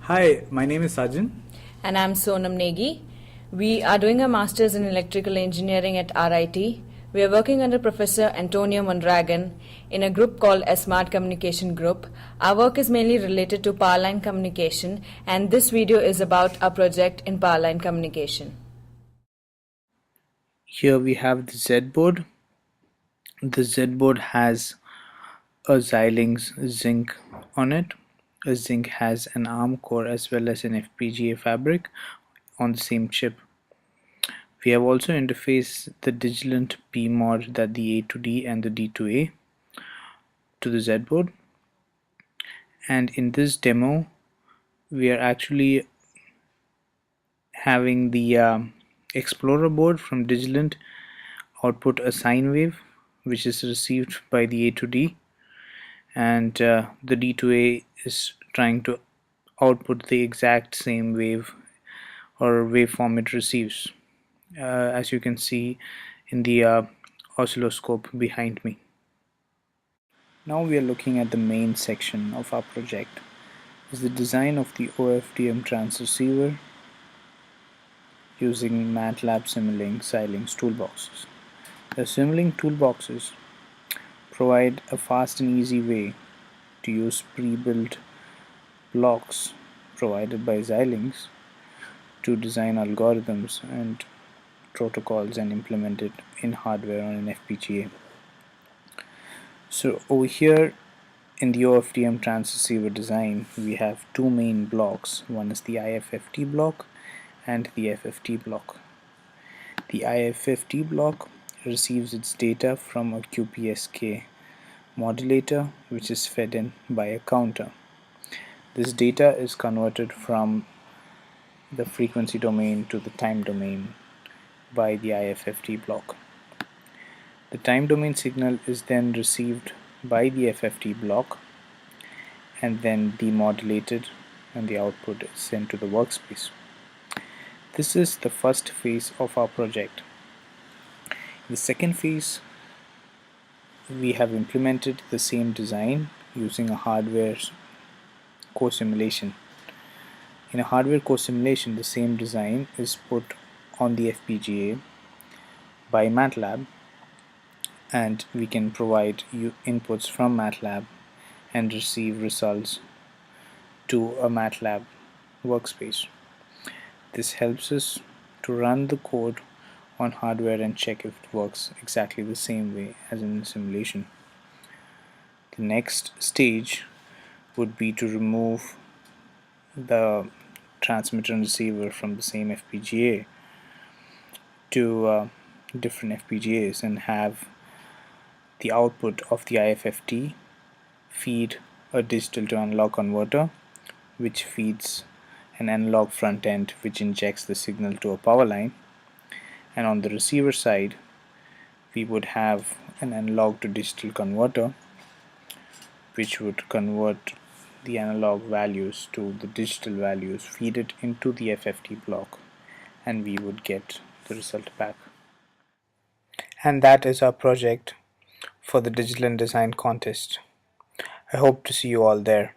Hi, my name is Sajin. And I'm Sonam Negi. We are doing a master's in electrical engineering at RIT. We are working under Professor Antonio Mondragon in a group called a Smart Communication Group. Our work is mainly related to power line communication, and this video is about our project in power line communication. Here we have the Z board. The Z board has a Xilinx zinc on it. A zinc has an ARM core as well as an FPGA fabric on the same chip. We have also interfaced the Digilent PMOD, that the A to D and the D to A, to the Z board. And in this demo, we are actually having the Explorer board from Digilent output a sine wave which is received by the A to D, and the D to A is trying to output the exact same wave or waveform it receives, as you can see in the oscilloscope behind me. Now we are looking at the main section of our project. Is the design of the OFDM transceiver using MATLAB Simulink Xilinx toolboxes. The Simulink toolboxes provide a fast and easy way to use pre-built blocks provided by Xilinx to design algorithms and protocols and implement it in hardware on an FPGA. So over here in the OFDM transceiver design, we have two main blocks. One is the IFFT block and the FFT block. The IFFT block receives its data from a QPSK modulator which is fed in by a counter. This data is converted from the frequency domain to the time domain by the IFFT block. The time domain signal is then received by the FFT block and then demodulated, and the output is sent to the workspace. This is the first phase of our project. In the second phase, we have implemented the same design using a hardware co-simulation. In a hardware co-simulation, the same design is put on the FPGA by MATLAB, and we can provide inputs from MATLAB and receive results to a MATLAB workspace. This helps us to run the code on hardware and check if it works exactly the same way as in the simulation. The next stage would be to remove the transmitter and receiver from the same FPGA to different FPGAs and have the output of the IFFT feed a digital to analog converter, which feeds an analog front end which injects the signal to a power line, and on the receiver side we would have an analog to digital converter which would convert the analog values to the digital values, feed it into the FFT block, and we would get the result back. And that is our project for the Digital and Design contest. I hope to see you all there.